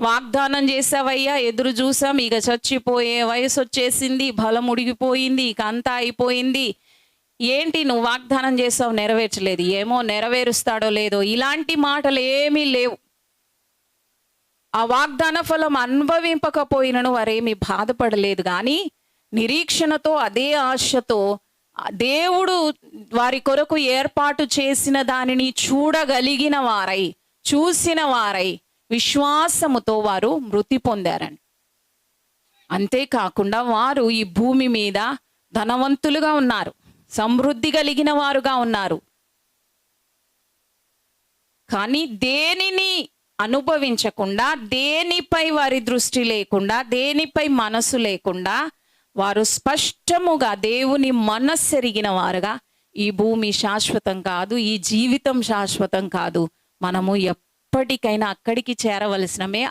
వాగ్దానం చేసావయ్యా, ఎదురు చూసాం, ఇక చచ్చిపోయే వయసు వచ్చేసింది, బలం ఉడిగిపోయింది, ఇక అంతా అయిపోయింది, ఏంటి నువ్వు వాగ్దానం చేసావు నెరవేర్చలేదు, ఏమో నెరవేరుస్తాడో లేదో, ఇలాంటి మాటలు ఏమీ లేవు. ఆ వాగ్దాన ఫలం అనుభవింపకపోయినను వారేమీ బాధపడలేదు, కానీ నిరీక్షణతో అదే ఆశతో దేవుడు వారి కొరకు ఏర్పాటు చేసిన దానిని చూడగలిగిన వారై, చూసిన వారై విశ్వాసముతో వారు మృతి పొందారని. అంతేకాకుండా వారు ఈ భూమి మీద ధనవంతులుగా ఉన్నారు, సమృద్ధి కలిగిన వారుగా ఉన్నారు. కానీ దేనిని అనుభవించకుండా, దేనిపై వారి దృష్టి లేకుండా, దేనిపై మనసు లేకుండా వారు స్పష్టముగా దేవుని మనస్సెరిగిన వారుగా, ఈ భూమి శాశ్వతం కాదు, ఈ జీవితం శాశ్వతం కాదు, మనము ఎప్పటికైనా అక్కడికి చేరవలసినమే.